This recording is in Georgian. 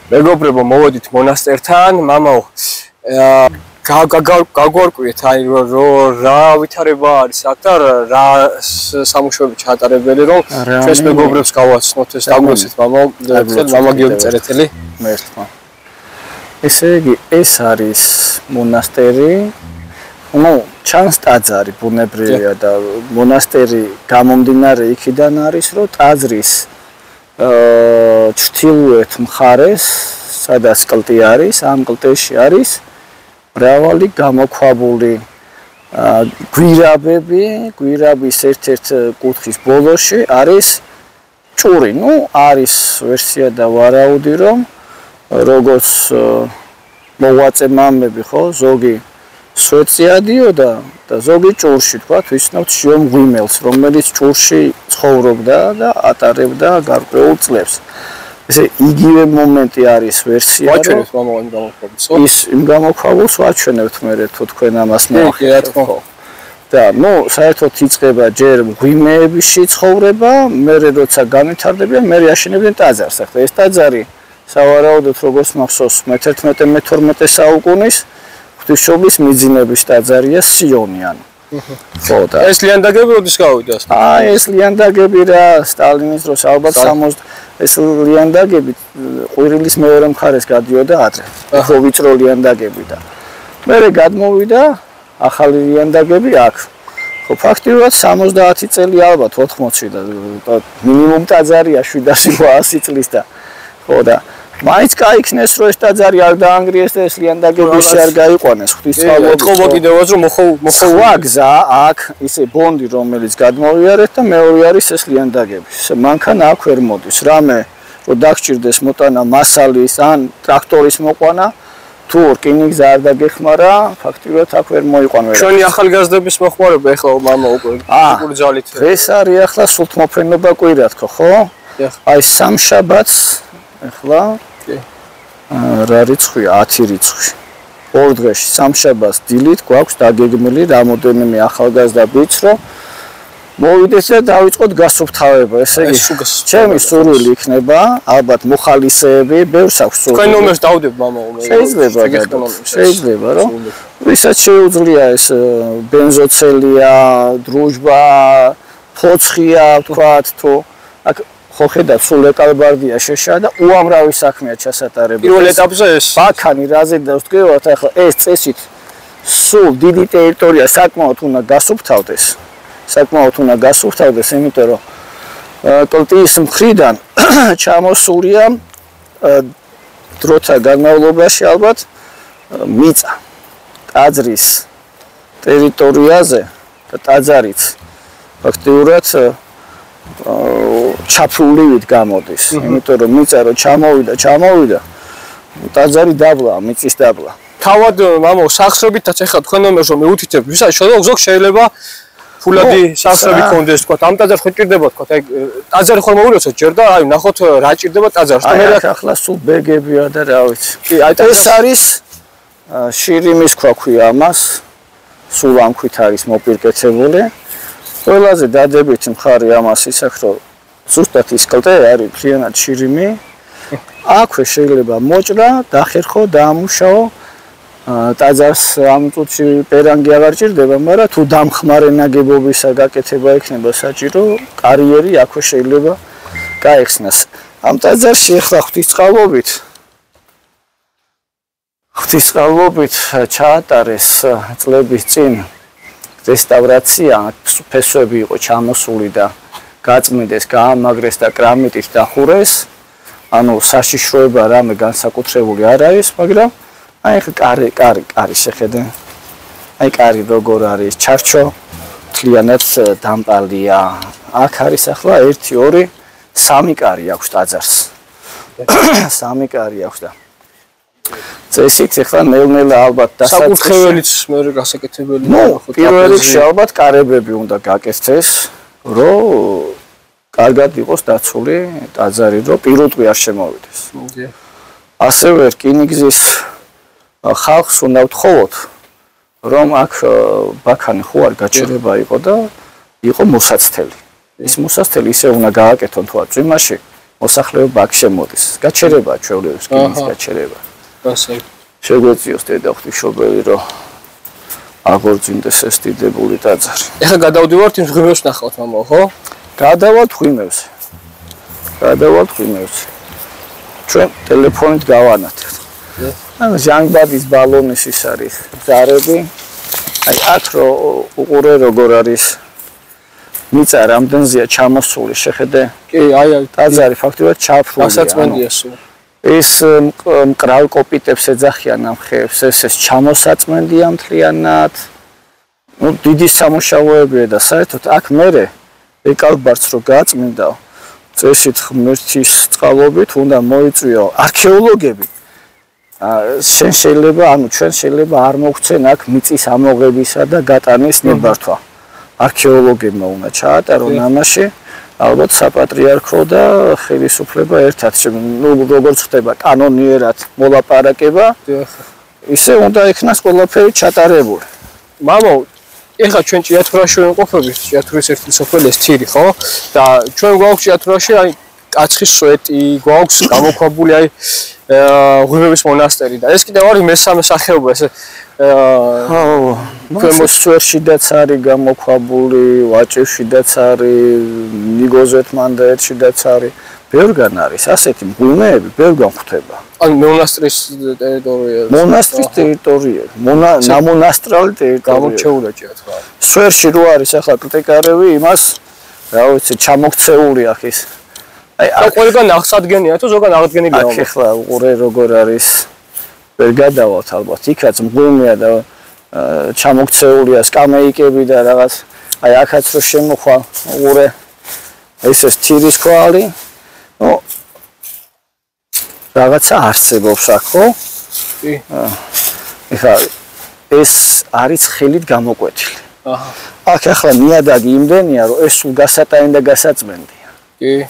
მეგობრებო, მოვედით მონასტერთან, მამაო. გაგვარკვიეთ, აი რა ვითარება არის აქ და რა სამუშაოები ჩაატარებელი, რომ ჩვენს მეგობრებს გავაცნოთ ეს დაგვესეთ, მამაო, მამა გიორგი წერეთელი. მე ერთმა. ესე იგი, ეს არის მონასტერი. ჩანს ტაძარი ბუნებრივია და მონასტერი გამომდინარე იქიდან არის, რომ ტაძრის ჩრდილოეთ მხარეს, სადაც კლტი არის, ამ კლტეში არის მრავალი გამოქვაბული გვირაბის ერთ-ერთ კუთხის ბოლოში არის ჭური. არის ვერსია და ვარაუდი, რომ როგორც მოღვაწე მამები, ხო, ზოგი სვეტზე ადიოდა და ზოგი ჭურში, თქვა, ვიცნობთ შიომ ღვიმელს, რომელიც ჭურში ცხოვრობდა და ატარებდა გარკვეულ წლებს. ესე იგივე მომენტი არის ვერსია, ვაჩვენებთ მამაო იმ გამოქვაბულს, ხო? იმ გამოქვაბულს ვაჩვენებთ მე თუ თქვენ ამას ნახეთ, ხო? და საერთოდ იწყება ჯერ ღვიმეებში ცხოვრება, მერე როცა განვითარდებიან, მერე აშენებდნენ ტაძარს. ახლა ეს ტაძარი სავარაუდოდ როგორც მახსოვს, მე-11-მე-12 საუკუნის ღვთისმშობლის მიძინების ტაძარია სიონიანი. ხო და ეს ლიანდაგები როდის გავიდა? ეს ლიანდაგები რა სტალინის დროს ალბათ 60 ეს ლიანდაგები ყვირილის მეორე მხარეს გადიოდა ადრე. ხო ვიწრო ლიანდაგები და მერე გადმოვიდა ახალი ლიანდაგები აქ. ხო ფაქტიურად 70 წელი ალბათ 80 და მინიმუმ ტაძარია 700 წლის და ხო და მაინც გაიქნეს რომ ეს ტაძარი არ დაანგრიეს და ეს ლიანდაგებიში არ გაიყვანეს ღვთისმშობლობის. ეთყობა კიდევაც რომ მოხოვა გზა აქ ისე ბონდი რომელიც გადმოვიარეთ და მეორე არის ეს ლიანდაგები. მანქანა აქ ვერ მოდის. რამე რომ დაგჭირდეს მოტანა მასალის ან ტრაქტორის მოყვანა თუ რკინიგზა არ დაგეხმარა ფაქტიურად აქ ვერ მოიყვანო. ჩვენი ახალგაზრდების მოხმარება ეხლა მამა უკვე ფიზიკური ძალით. ეს არის ახლა სულთმოფენობა კვირა თქო, ხო? აი სამშაბათს ახლა რა რიცხვია 10 რიცხვი. ორ დღეში სამშაბათს დილით გვაქვს დაგეგმილი რამოდენიმე ახალგაზრდა ბიჭს რომ მოვიდეს და დავიწყოთ გასუფთავება. ესე იგი ჩემი სურვილი იქნება ალბათ მოხალისეები ბევრს აქვს სურვილი. თქვენ ნომერს დავდებ მამაო. შეიძლება რომ ვისაც შეუძლია ეს ბენზოცელია, დრუჟბა, ფოცხია ვთქვათ თუ აქ ხო ხედავ სულ ეკალბარდია შეშა და უამრავი საქმეა ჩასატარებული. პირველ ეტაპზე ეს ბაქანი რაზე დავსდგევათ ახლა ეს წესით სულ დიდი ტერიტორია საკმაოდ უნდა გასუფთავდეს. იმიტომ რომ კლტის მხრიდან ჩამოსულია დროთა განმავლობაში ალბათ მიწა ტაძრის ტერიტორიაზე და ტაძარიც ფაქტიურად ჩაფრულივით გამოდის. იმიტომ რომ მიწა რო ჩამოვიდა ტაძარი დაბლა, მიწის დაბლა. თავად მამაო სახსრებითაც ეხლა თქვენ ნომერს რომ მიუთითებთ, ვისაც ზოგ შეიძლება ფულადი სახსრები კონდეს თქვა. ამ ტაძარს ხო ჭირდება თქვა. აი ტაძარი ხომ მოულოცოთ ჯერ და აი ნახოთ რა ჭირდება ტაძარს. მე ახლა სულ ბეგებია და რა ვიცი. ეს არის შირიმის ქვაქვია ამას. სულ ამ ქვით არის მოპირკეთებული. ყველაზე დადებითი მხარე ამას ის აქვს რომ ზუსტად ის კლტე არის მთლიანად შირიმი. აქვე შეიძლება მოჭრა, დახერხო, დაამუშაო. ტაძარს ამ წუთში პერანგი აღარ ჭირდება, მაგრამ თუ დამხმარე ნაგებობისა გაკეთება იქნება საჭირო, კარიერი აქვე შეიძლება გაიხსნას. ამ ტაძარში ახლა ღვთისმშობლობით ჩაატარეს წლების წინ რესტავრაცია, ფესვები იყო ჩამოსული და გაწმიდეს, გაამაგრეს და კრამიტით დახურეს. ანუ საშიშროება რამე განსაკუთრებული არ არის, მაგრამ აი ხა კარი შეხედე. აი კარი როგორ არის, ჩარჩო, მთლიანად დამპალია. აქ არის ახლა 1 2 3 კარი აქვს ტაძარს. 3 კარი აქვს და წესით ახლა ნელ-ნელა ალბათ საკურთხეველიც მე გასაკეთებელი. პირველ რიგში ალბათ კარებები უნდა გაკეთდეს, რომ კარგად იყოს დაცული ტაძარი, რომ პირუტყვი არ შემოვიდეს. ასევე რკინიგზის ხალხს უნდა ვთხოვოთ, რომ აქ ბაქანი ხო არ გაჩერება იყო და იყო მოსაცდელი. ის მოსაცდელი ისე უნდა გააკეთონ თქვა წვიმაში, მოსახლეობა აქ შემოდის. გაჩერება ჩვეულებრივ რკინის გაჩერება. ასე. შეგვეციოს დედა ღვთისმშობელი რომ აღორძინდეს ეს დიდებული ტაძარი. ეხლა გადავდივართ იმ ღიმევს ნახავთ მამა, ხო? გადავალთ ღიმევს. ჩვენ ტელეფონით გავანათებთ. ან ჟანგბადის ბალონის ის არის ზარები. აი აქ რო უყურე როგორ არის მიწა რამდენზეა ჩამოსული შეხედე? კი, აი ტაძარი ფაქტობრივად ჩაფრულია. გასაწმენდია სულ. ეს მკრავ კოპიტებს ეძახიან ამ ხეებს, ეს ჩამოსაწმენდია მთლიანად. ნუ დიდი სამუშაოებია და საერთოდ აქ მერე ეკალბარც რო გააწმინდა წესით ღმერთის წყალობით უნდა მოიწვიო არქეოლოგები. ჩვენ შეიძლება არ მოგვცენ აქ მიწის ამოღებისა და გატანის ნებართვა. არქეოლოგებმა უნდა ჩაატარონ ამაში. ალბათ საპატრიარქო და ხელისუფლება ერთად, ნუ როგორც ხდება კანონიერად მოლაპარაკება, ისე უნდა იქნას ყველაფერი ჩატარებული. მამო, ეხლა ჩვენ ჭიათურაში ვიმყოფებით, ჭიათურის ერთი სოფელი ეს თირი, ხო? და ჩვენ გვაქვს ჭიათურაში აი კაცხის სვეტი, გვაქვს გამოქვაბული აი ღვინების მონასტერი და ეს კიდევ არის მესამე სახეობა ეს ქვემოსვერშიდაც არის გამოქვაბული, ვაჭევშიდაც არის, ნიგოზეთმანდაეთშიდაც არის, ბევრგან არის ასეთი მღვიმეები, ბევრგან ხვდება. ან მონასტრის ტერიტორია. მონასტრის ტერიტორია, ნამონასტრალი ტერიტორია. გამოჩეულა ჭიათურა. სვერში რო არის ახლა კრიტიკარები იმას, რა ვიცი, ჩამოქცეული აქ ის. აი ყველგან აღსადგენია თუ ზოგან აღდგენილია. აქ ახლა უყურე როგორ არის ვერ გადავალთ ალბათ იქაც მღვიმეა და ჩამოქცეულია სკამეიკები და რაღაც აი აქაც რო შემოხვალ უყურე ეს თირის კვალი ნუ რაღაცა არსებობს აქ ხო? კი. ეხლა ეს არის ხელით გამოკვეთილი. აჰა. აქ ახლა ნიადაგი იმდენია რომ ეს სულ გასატანი და გასაწმენდია. კი.